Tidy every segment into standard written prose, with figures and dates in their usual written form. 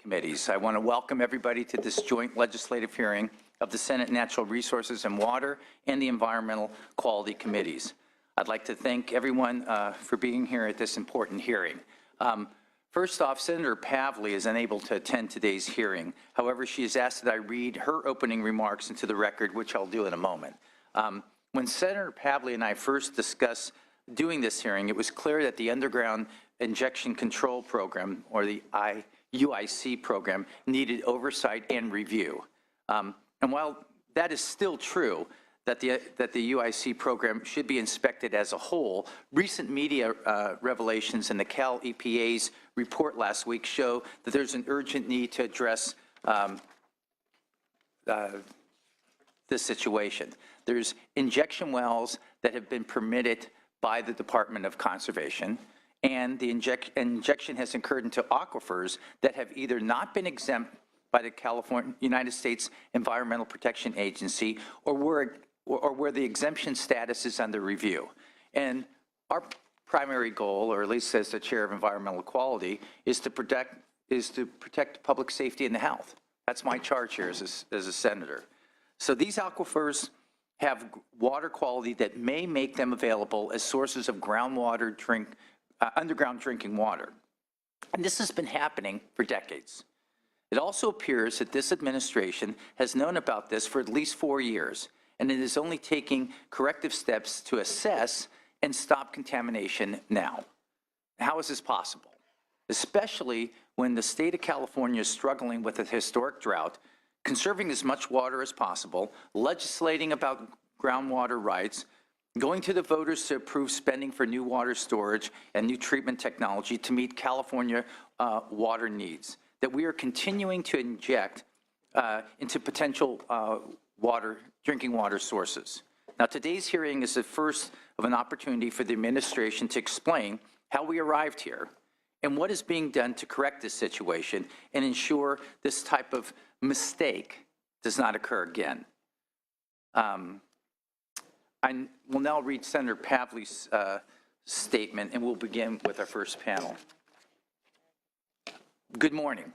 committees. I want to welcome everybody to this joint legislative hearing of the Senate Natural Resources and Water and the Environmental Quality Committees. I'd like to thank everyone for being here at this important hearing. First off, Senator Pavley is unable to attend today's hearing. However, she has asked that I read her opening remarks into the record, which I'll do in a moment. When Senator Pavley and I first discussed doing this hearing, it was clear that the Underground Injection Control Program, or the UIC program, needed oversight and review. And while that is still true, that the UIC program should be inspected as a whole, recent media revelations in the Cal EPA's report last week show that there's an urgent need to address this situation. There's injection wells that have been permitted by the Department of Conservation, and the injection has occurred into aquifers that have either not been exempt by the United States Environmental Protection Agency or where the exemption status is under review. And our primary goal, or at least as the chair of environmental quality, is to protect public safety and health. That's my charge here as a senator. So these aquifers have water quality that may make them available as sources of groundwater underground drinking water. And this has been happening for decades. It also appears that this administration has known about this for at least 4 years, and it is only taking corrective steps to assess and stop contamination now. How is this possible? Especially when the state of California is struggling with a historic drought, conserving as much water as possible, legislating about groundwater rights, going to the voters to approve spending for new water storage and new treatment technology to meet California water needs, that we are continuing to inject into potential drinking water sources. Now, today's hearing is the first of an opportunity for the administration to explain how we arrived here and what is being done to correct this situation and ensure this type of mistake does not occur again. I will now read Senator Pavley's statement, and we'll begin with our first panel. Good morning.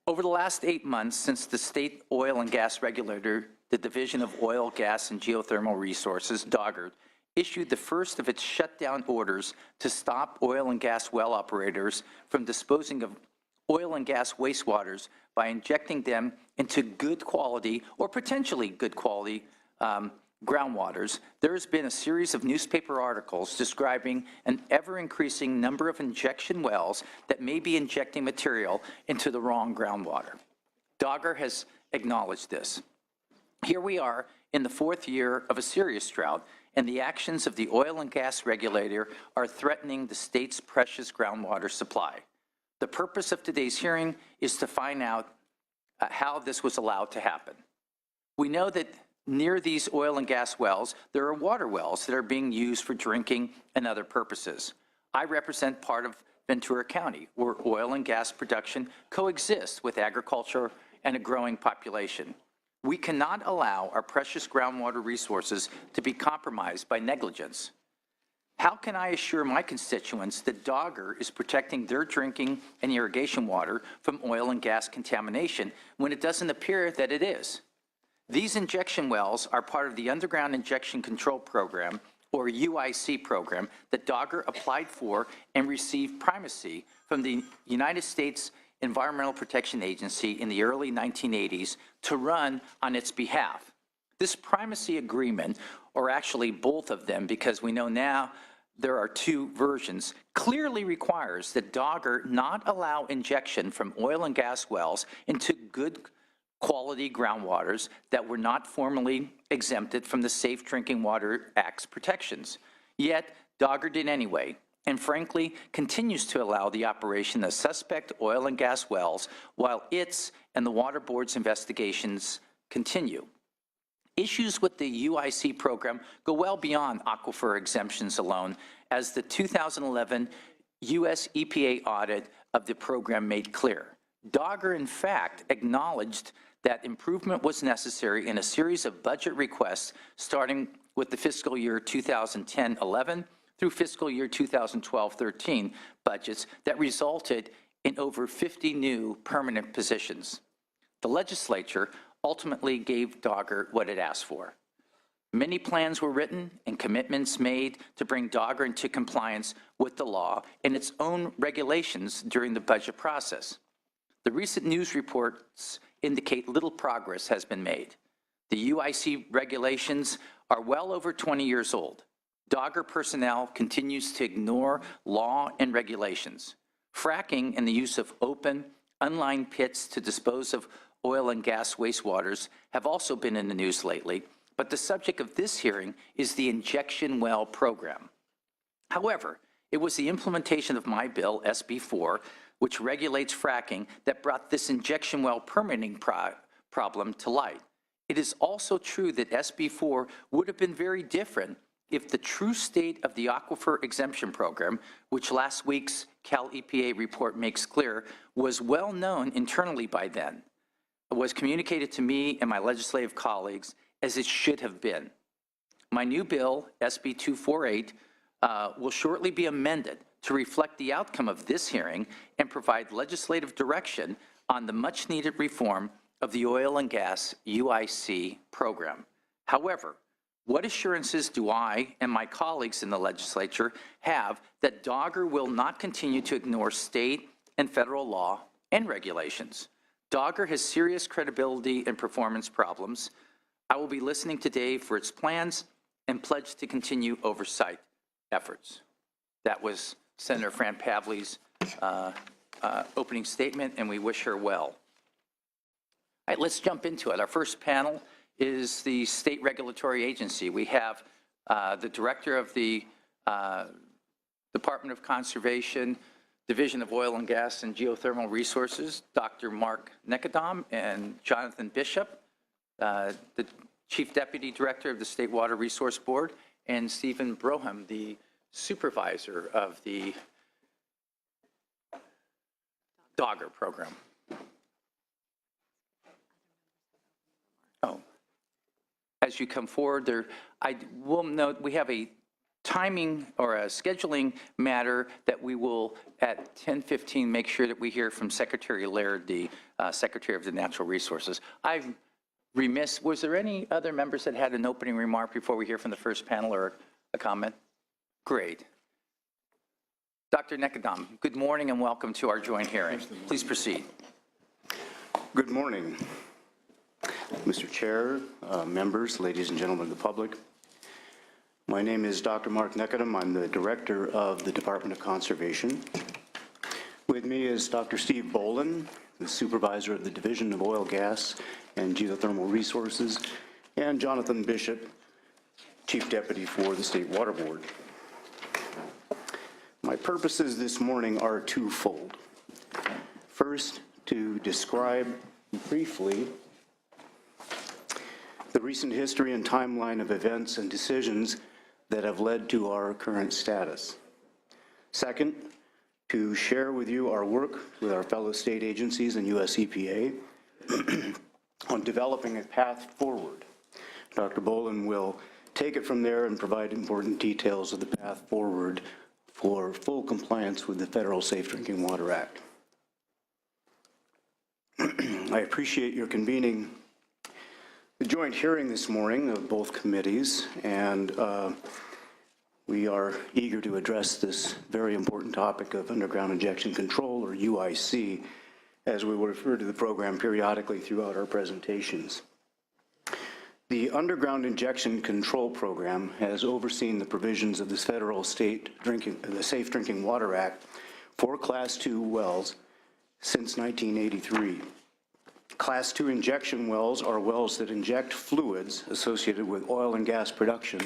Over the last 8 months since the state oil and gas regulator, the Division of Oil, Gas, and Geothermal Resources, DOGGR, issued the first of its shutdown orders to stop oil and gas well operators from disposing of oil and gas wastewaters by injecting them into good quality or potentially good quality groundwaters, there has been a series of newspaper articles describing an ever-increasing number of injection wells that may be injecting material into the wrong groundwater. DOGGR has acknowledged this. Here we are in the 4th year of a serious drought, and the actions of the oil and gas regulator are threatening the state's precious groundwater supply. The purpose of today's hearing is to find out how this was allowed to happen. We know that near these oil and gas wells, there are water wells that are being used for drinking and other purposes. I represent part of Ventura County, where oil and gas production coexists with agriculture and a growing population. We cannot allow our precious groundwater resources to be compromised by negligence. How can I assure my constituents that DOGGR is protecting their drinking and irrigation water from oil and gas contamination when it doesn't appear that it is? These injection wells are part of the Underground Injection Control Program, or UIC program, that DOGGR applied for and received primacy from the United States Environmental Protection Agency in the early 1980s to run on its behalf. This primacy agreement, or actually both of them, because we know now there are 2 versions, clearly requires that DOGGR not allow injection from oil and gas wells into good quality groundwaters that were not formally exempted from the Safe Drinking Water Act's protections. Yet, DOGGR did anyway, and frankly continues to allow the operation of suspect oil and gas wells while its and the Water Board's investigations continue. Issues with the UIC program go well beyond aquifer exemptions alone, as the 2011 U.S. EPA audit of the program made clear. DOGGR, in fact, acknowledged that improvement was necessary in a series of budget requests starting with the fiscal year 2010-11 through fiscal year 2012-13 budgets that resulted in over 50 new permanent positions. The legislature ultimately gave Dogger what it asked for. Many plans were written and commitments made to bring Dogger into compliance with the law and its own regulations during the budget process. The recent news reports indicate little progress has been made. The UIC regulations are well over 20 years old. Dogger personnel continues to ignore law and regulations. Fracking and the use of open, unlined pits to dispose of oil and gas wastewaters have also been in the news lately, but the subject of this hearing is the injection well program. However, it was the implementation of my bill, SB 4, which regulates fracking, that brought this injection well permitting problem to light. It is also true that SB 4 would have been very different if the true state of the aquifer exemption program, which last week's Cal EPA report makes clear, was well known internally by then, was communicated to me and my legislative colleagues as it should have been. My new bill, SB 248, will shortly be amended to reflect the outcome of this hearing and provide legislative direction on the much-needed reform of the oil and gas UIC program. However, what assurances do I and my colleagues in the legislature have that Dogger will not continue to ignore state and federal law and regulations? Dogger has serious credibility and performance problems. I will be listening today for its plans and pledge to continue oversight efforts. That was Senator Fran Pavley's opening statement, and we wish her well. All right, let's jump into it. Our first panel is the state regulatory agency. We have the director of the Department of Conservation, Division of Oil and Gas and Geothermal Resources, Dr. Mark Nekadom, and Jonathan Bishop, the Chief Deputy Director of the State Water Resource Board, and Stephen Broham, the Supervisor of the Dogger program. Oh, as you come forward, I will note we have a timing or a scheduling matter that we will at 10:15 make sure that we hear from Secretary Laird, the Secretary of the Natural Resources. I'm remiss, was there any other members that had an opening remark before we hear from the first panel or a comment? Great. Dr. Nekadom, good morning and welcome to our joint hearing. Please proceed. Good morning, Mr. Chair, members, ladies and gentlemen of the public. My name is Dr. Mark Nekadom. I'm the Director of the Department of Conservation. With me is Dr. Steve Boland, the Supervisor of the Division of Oil, Gas, and Geothermal Resources, and Jonathan Bishop, Chief Deputy for the State Water Board. My purposes this morning are twofold. First, to describe briefly the recent history and timeline of events and decisions that have led to our current status. Second, to share with you our work with our fellow state agencies and US EPA on developing a path forward. Dr. Boland will take it from there and provide important details of the path forward for full compliance with the Federal Safe Drinking Water Act. I appreciate your convening the joint hearing this morning of both committees, and we are eager to address this very important topic of underground injection control, or UIC, as we will refer to the program periodically throughout our presentations. The Underground Injection Control Program has overseen the provisions of this federal the Safe Drinking Water Act for Class II wells since 1983. Class II injection wells are wells that inject fluids associated with oil and gas production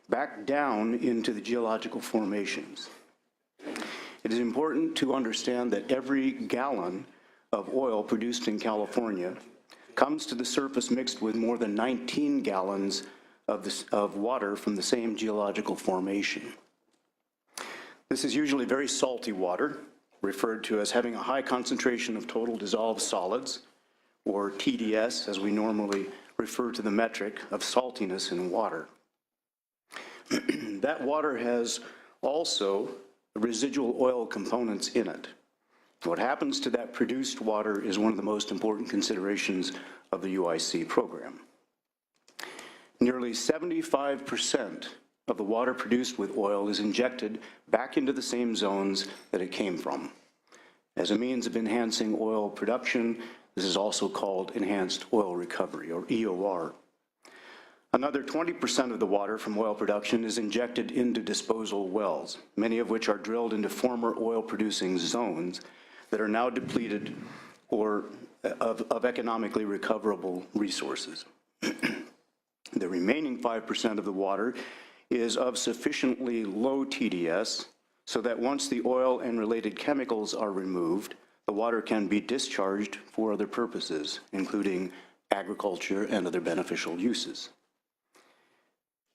back down into the geological formations. It is important to understand that every gallon of oil produced in California comes to the surface mixed with more than 19 gallons of water from the same geological formation. This is usually very salty water, referred to as having a high concentration of total dissolved solids, or TDS, as we normally refer to the metric of saltiness in water. That water has also residual oil components in it. What happens to that produced water is one of the most important considerations of the UIC program. Nearly 75% of the water produced with oil is injected back into the same zones that it came from. As a means of enhancing oil production, this is also called enhanced oil recovery, or EOR. Another 20% of the water from oil production is injected into disposal wells, many of which are drilled into former oil-producing zones that are now depleted or of economically recoverable resources. The remaining 5% of the water is of sufficiently low TDS so that once the oil and related chemicals are removed, the water can be discharged for other purposes, including agriculture and other beneficial uses.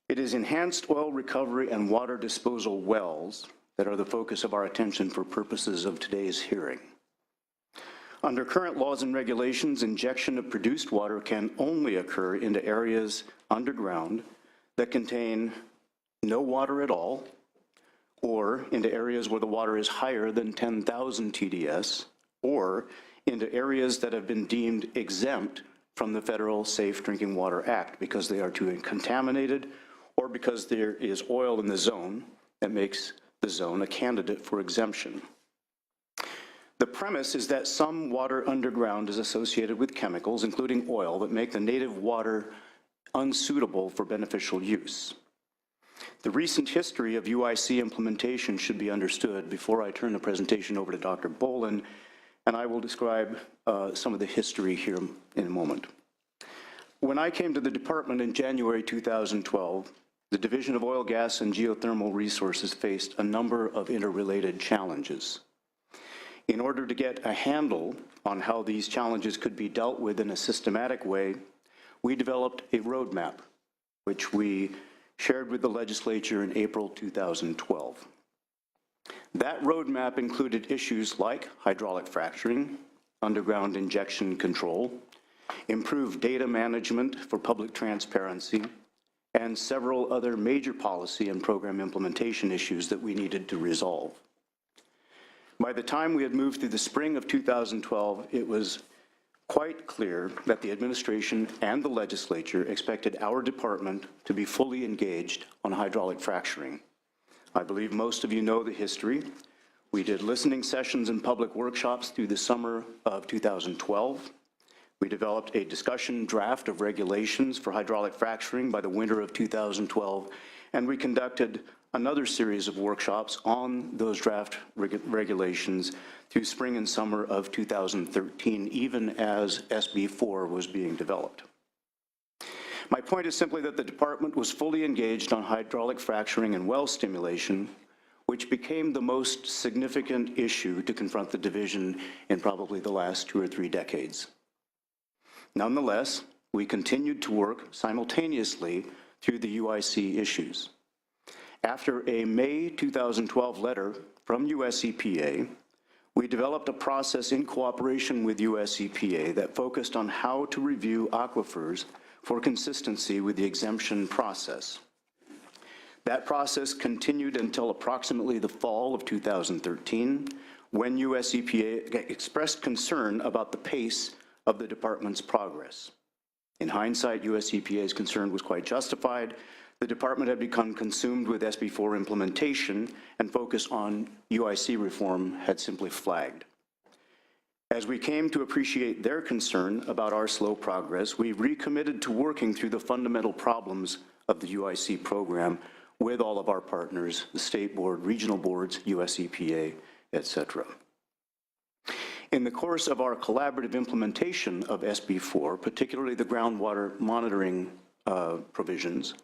It is enhanced oil recovery and water disposal wells that are the focus of our attention for purposes of today's hearing. Under current laws and regulations, injection of produced water can only occur into areas underground that contain no water at all, or into areas where the water is higher than 10,000 TDS, or into areas that have been deemed exempt from the Federal Safe Drinking Water Act because they are too contaminated or because there is oil in the zone that makes the zone a candidate for exemption. The premise is that some water underground is associated with chemicals, including oil, that make the native water unsuitable for beneficial use. The recent history of UIC implementation should be understood before I turn the presentation over to Dr. Bolin, and I will describe some of the history here in a moment. When I came to the department in January 2012, the Division of Oil, Gas, and Geothermal Resources faced a number of interrelated challenges. In order to get a handle on how these challenges could be dealt with in a systematic way, we developed a roadmap, which we shared with the legislature in April 2012. That roadmap included issues like hydraulic fracturing, underground injection control, improved data management for public transparency, and several other major policy and program implementation issues that we needed to resolve. By the time we had moved through the spring of 2012, it was quite clear that the administration and the legislature expected our department to be fully engaged on hydraulic fracturing. I believe most of you know the history. We did listening sessions and public workshops through the summer of 2012. We developed a discussion draft of regulations for hydraulic fracturing by the winter of 2012, and we conducted another series of workshops on those draft regulations through spring and summer of 2013, even as SB4 was being developed. My point is simply that the department was fully engaged on hydraulic fracturing and well stimulation, which became the most significant issue to confront the division in probably the last 2 or 3 decades. Nonetheless, we continued to work simultaneously through the UIC issues. After a May 2012 letter from US EPA, we developed a process in cooperation with US EPA that focused on how to review aquifers for consistency with the exemption process. That process continued until approximately the fall of 2013, when US EPA expressed concern about the pace of the department's progress. In hindsight, US EPA's concern was quite justified. The department had become consumed with SB4 implementation, and focus on UIC reform had simply flagged. As we came to appreciate their concern about our slow progress, we recommitted to working through the fundamental problems of the UIC program with all of our partners, the state board, regional boards, US EPA, etc. In the course of our collaborative implementation of SB4, particularly the groundwater monitoring provisions,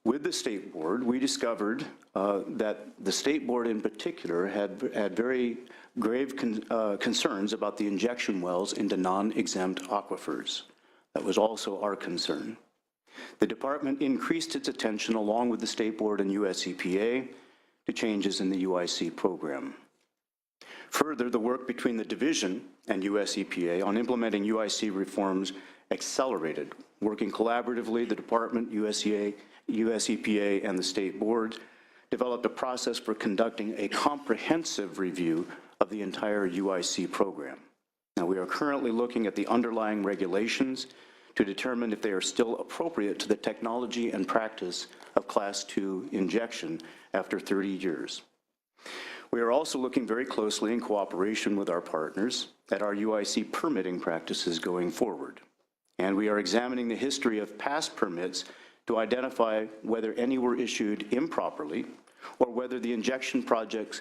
with the state board, we discovered that the state board in particular had very grave concerns about the injection wells into non-exempt aquifers. That was also our concern. The department increased its attention, along with the state board and US EPA, to changes in the UIC program. Further, the work between the division and US EPA on implementing UIC reforms accelerated. Working collaboratively, the department, US EPA, and the state board developed a process for conducting a comprehensive review of the entire UIC program. Now, we are currently looking at the underlying regulations to determine if they are still appropriate to the technology and practice of Class II injection after 30 years. We are also looking very closely in cooperation with our partners at our UIC permitting practices going forward. And we are examining the history of past permits to identify whether any were issued improperly or whether the injection projects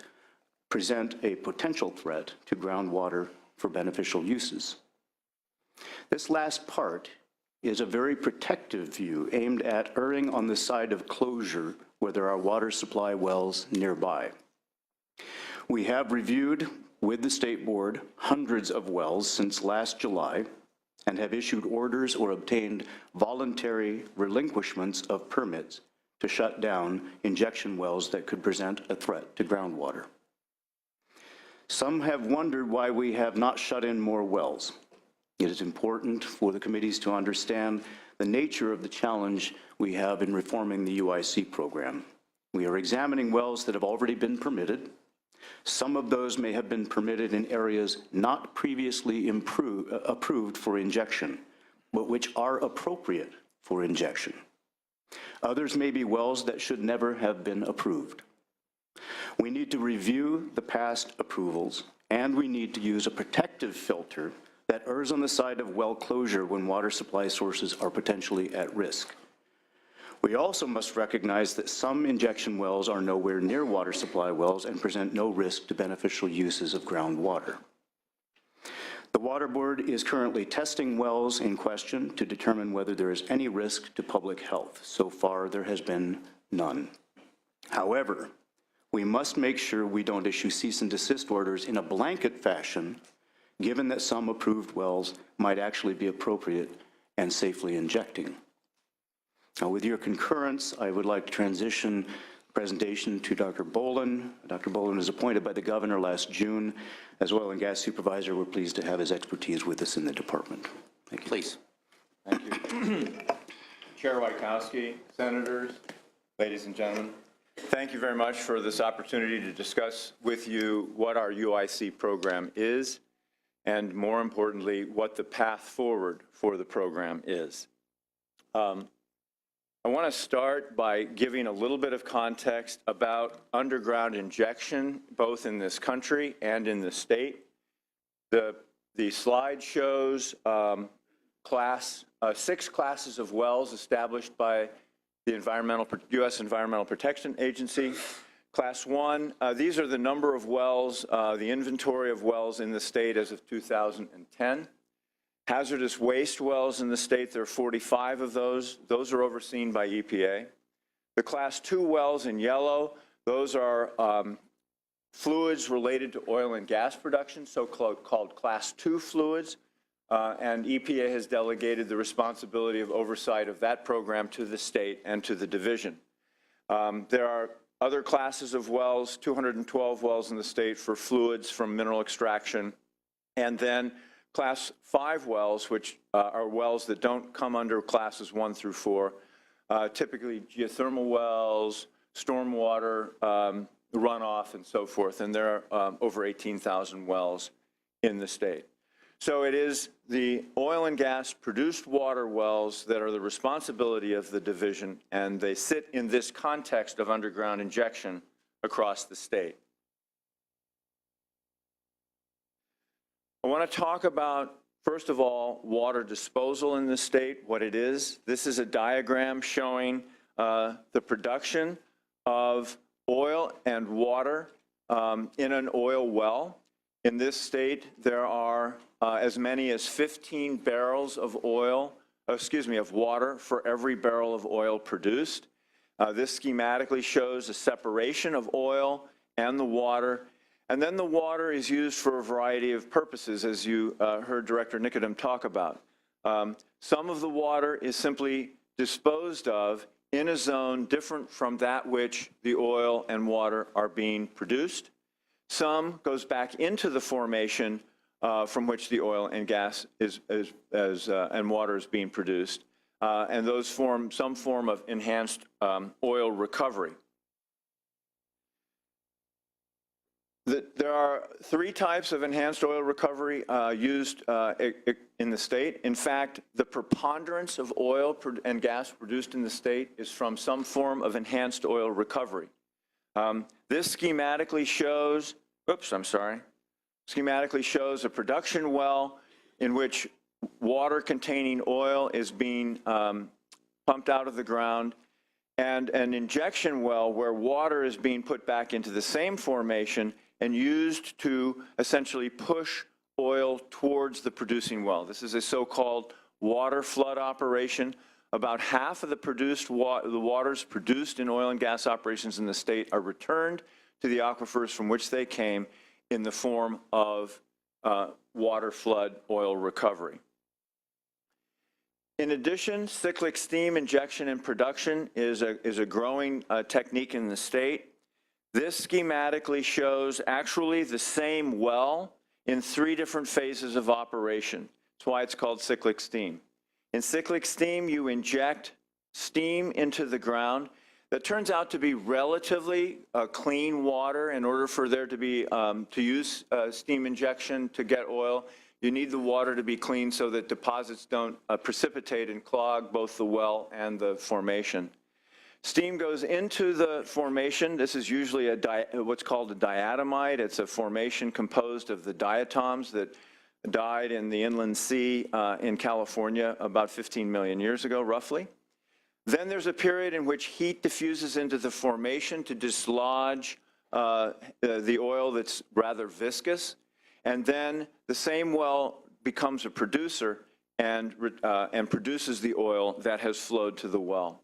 present a potential threat to groundwater for beneficial uses. This last part is a very protective view aimed at erring on the side of closure where there are water supply wells nearby. We have reviewed with the State Board hundreds of wells since last July and have issued orders or obtained voluntary relinquishments of permits to shut down injection wells that could present a threat to groundwater. Some have wondered why we have not shut in more wells. It is important for the committees to understand the nature of the challenge we have in reforming the UIC program. We are examining wells that have already been permitted. Some of those may have been permitted in areas not previously approved for injection, but which are appropriate for injection. Others may be wells that should never have been approved. We need to review the past approvals, and we need to use a protective filter that errs on the side of well closure when water supply sources are potentially at risk. We also must recognize that some injection wells are nowhere near water supply wells and present no risk to beneficial uses of groundwater. The Water Board is currently testing wells in question to determine whether there is any risk to public health. So far, there has been none. However, we must make sure we don't issue cease and desist orders in a blanket fashion, given that some approved wells might actually be appropriate and safely injecting. Now, with your concurrence, I would like to transition the presentation to Dr. Bolin. Dr. Bolin was appointed by the governor last June. As oil and gas supervisor, we're pleased to have his expertise with us in the department. Thank you. Please. Thank you. Chair Wojtkowski, senators, ladies and gentlemen, thank you very much for this opportunity to discuss with you what our UIC program is, and more importantly, what the path forward for the program is. I want to start by giving a little bit of context about underground injection, both in this country and in the state. The slide shows 6 classes of wells established by the U.S. Environmental Protection Agency. Class 1, these are the number of wells, the inventory of wells in the state as of 2010. Hazardous waste wells in the state, there are 45 of those. Those are overseen by EPA. The Class 2 wells in yellow, those are fluids related to oil and gas production, so-called Class 2 fluids. And EPA has delegated the responsibility of oversight of that program to the state and to the division. There are other classes of wells, 212 wells in the state for fluids from mineral extraction, and then Class 5 wells, which are wells that don't come under classes 1 through 4, typically geothermal wells, stormwater runoff, and so forth. And there are over 18,000 wells in the state. So it is the oil and gas produced water wells that are the responsibility of the division, and they sit in this context of underground injection across the state. I want to talk about, first of all, water disposal in the state, what it is. This is a diagram showing the production of oil and water in an oil well. In this state, there are as many as 15 barrels of water for every barrel of oil produced. This schematically shows a separation of oil and the water. And then the water is used for a variety of purposes, as you heard Director Nicodem talk about. Some of the water is simply disposed of in a zone different from that which the oil and water are being produced. Some goes back into the formation from which the oil and gas and water is being produced, and those form some form of enhanced oil recovery. There are 3 types of enhanced oil recovery used in the state. In fact, the preponderance of oil and gas produced in the state is from some form of enhanced oil recovery. This schematically shows, schematically shows a production well in which water containing oil is being pumped out of the ground, and an injection well where water is being put back into the same formation and used to essentially push oil towards the producing well. This is a so-called water flood operation. About half of the waters produced in oil and gas operations in the state are returned to the aquifers from which they came in the form of water flood oil recovery. In addition, cyclic steam injection and production is a growing technique in the state. This schematically shows actually the same well in 3 different phases of operation. That's why it's called cyclic steam. In cyclic steam, you inject steam into the ground. That turns out to be relatively clean water. In order for there to be, to use steam injection to get oil, you need the water to be clean so that deposits don't precipitate and clog both the well and the formation. Steam goes into the formation. This is usually what's called a diatomite. It's a formation composed of the diatoms that died in the inland sea in California about 15 million years ago, roughly. Then there's a period in which heat diffuses into the formation to dislodge the oil that's rather viscous. And then the same well becomes a producer and produces the oil that has flowed to the well.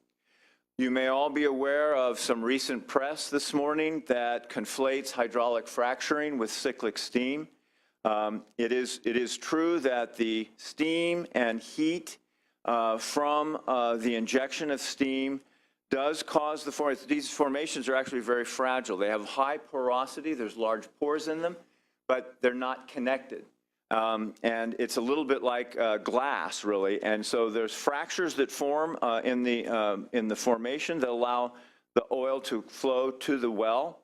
You may all be aware of some recent press this morning that conflates hydraulic fracturing with cyclic steam. It is true that the steam and heat from the injection of steam does cause these formations are actually very fragile. They have high porosity, there's large pores in them, but they're not connected. And it's a little bit like glass, really. And so there's fractures that form in the formation that allow the oil to flow to the well.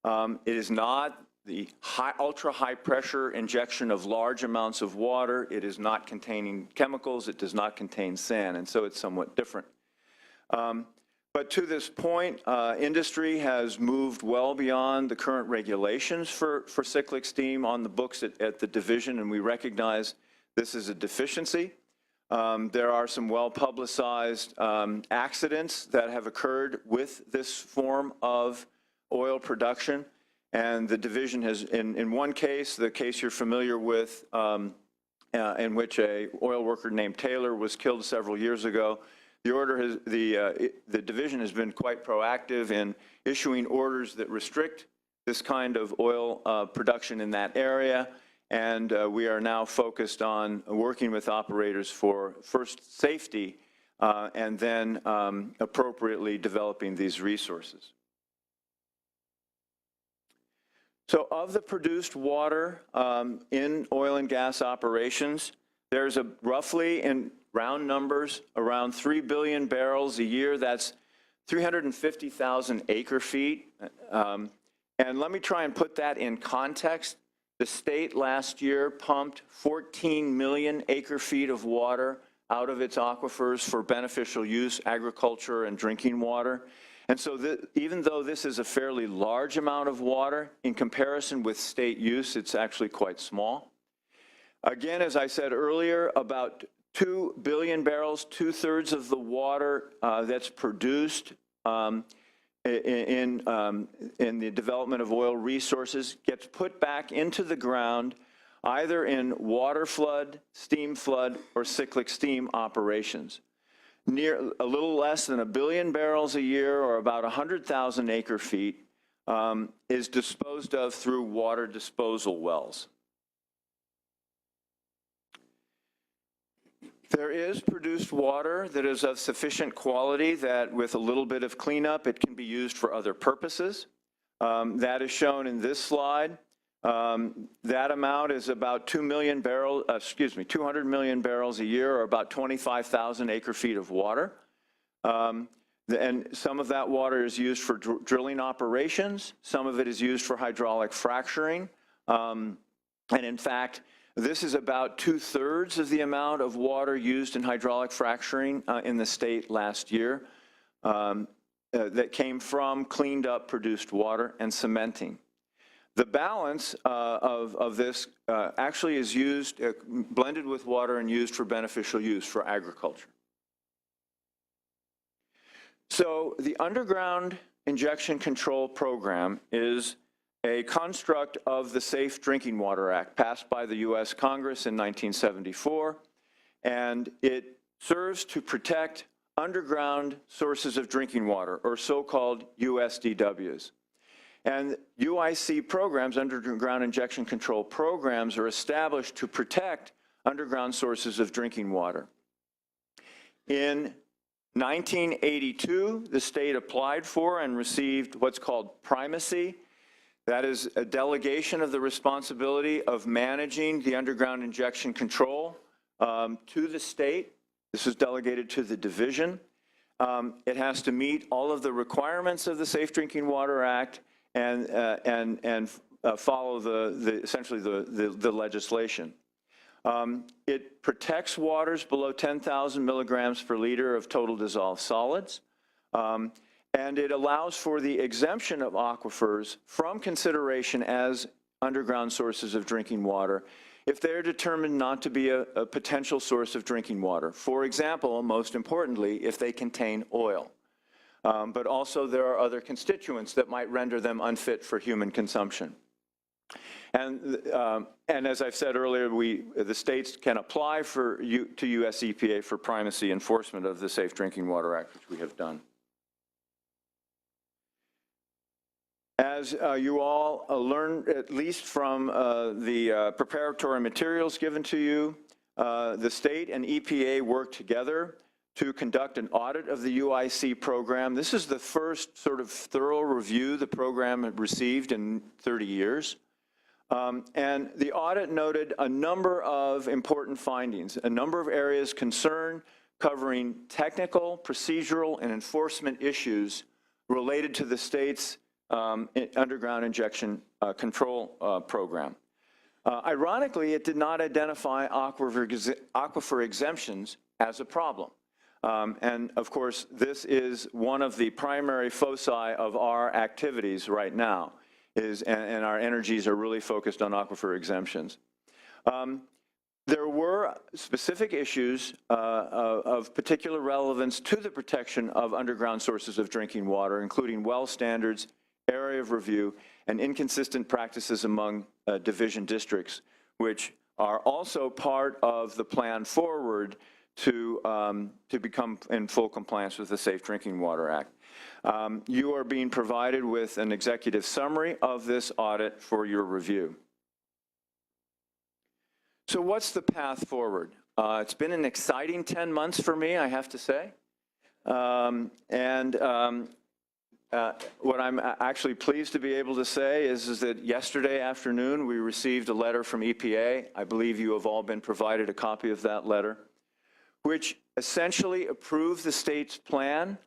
It is not the ultra-high pressure injection of large amounts of water. It is not containing chemicals. It does not contain sand, and so it's somewhat different. But to this point, industry has moved well beyond the current regulations for cyclic steam on the books at the division, and we recognize this is a deficiency. There are some well-publicized accidents that have occurred with this form of oil production, and the division has, in one case, the case you're familiar with, in which a oil worker named Taylor was killed several years ago. The division has been quite proactive in issuing orders that restrict this kind of oil production in that area, and we are now focused on working with operators for first safety and then appropriately developing these resources. So of the produced water in oil and gas operations, there's a roughly, in round numbers, around 3 billion barrels a year. That's 350,000 acre feet. And let me try and put that in context. The state last year pumped 14 million acre feet of water out of its aquifers for beneficial use, agriculture, and drinking water. And so even though this is a fairly large amount of water, in comparison with state use, it's actually quite small. Again, as I said earlier, about 2 billion barrels, 2/3 of the water that's produced in the development of oil resources gets put back into the ground either in water flood, steam flood, or cyclic steam operations. A little less than 1 billion barrels a year, or about 100,000 acre feet, is disposed of through water disposal wells. There is produced water that is of sufficient quality that with a little bit of cleanup, it can be used for other purposes. That is shown in this slide. That amount is about 200 million barrels a year, or about 25,000 acre feet of water. And some of that water is used for drilling operations. Some of it is used for hydraulic fracturing. And in fact, this is about 2/3 of the amount of water used in hydraulic fracturing in the state last year that came from cleaned up produced water and cementing. The balance of this actually is used, blended with water and used for beneficial use for agriculture. So the underground injection control program is a construct of the Safe Drinking Water Act passed by the U.S. Congress in 1974, and it serves to protect underground sources of drinking water, or so-called USDWs. And UIC programs, underground injection control programs, are established to protect underground sources of drinking water. In 1982, the state applied for and received what's called primacy. That is a delegation of the responsibility of managing the underground injection control to the state. This was delegated to the division. It has to meet all of the requirements of the Safe Drinking Water Act and follow essentially the legislation. It protects waters below 10,000 milligrams per liter of total dissolved solids, and it allows for the exemption of aquifers from consideration as underground sources of drinking water if they're determined not to be a potential source of drinking water. For example, most importantly, if they contain oil. But also there are other constituents that might render them unfit for human consumption. And as I've said earlier, the states can apply to US EPA for primacy enforcement of the Safe Drinking Water Act, which we have done. As you all learned, at least from the preparatory materials given to you, the state and EPA work together to conduct an audit of the UIC program. This is the first sort of thorough review the program had received in 30 years. And the audit noted a number of important findings, a number of areas concerned covering technical, procedural, and enforcement issues related to the state's underground injection control program. Ironically, it did not identify aquifer exemptions as a problem. And of course, this is one of the primary foci of our activities right now, and our energies are really focused on aquifer exemptions. There were specific issues of particular relevance to the protection of underground sources of drinking water, including well standards, area of review, and inconsistent practices among division districts, which are also part of the plan forward to become in full compliance with the Safe Drinking Water Act. You are being provided with an executive summary of this audit for your review. So what's the path forward? It's been an exciting 10 months for me, I have to say. What I'm actually pleased to be able to say is that yesterday afternoon we received a letter from EPA. I believe you have all been provided a copy of that letter, which essentially approved the state's plan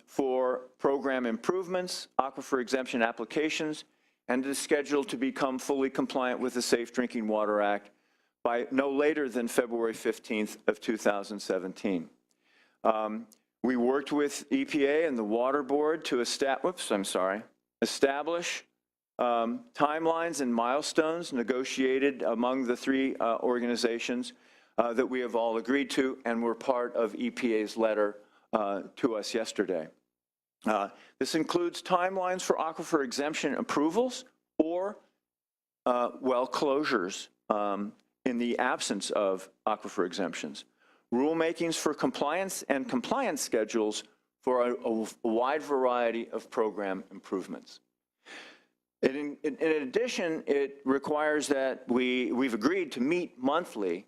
for program improvements, aquifer exemption applications, and is scheduled to become fully compliant with the Safe Drinking Water Act by no later than February 15th of 2017. We worked with EPA and the Water Board to establish timelines and milestones negotiated among the three organizations that we have all agreed to and were part of EPA's letter to us yesterday. This includes timelines for aquifer exemption approvals or well closures in the absence of aquifer exemptions, rulemakings for compliance and compliance schedules for a wide variety of program improvements. In addition, it requires that we've agreed to meet monthly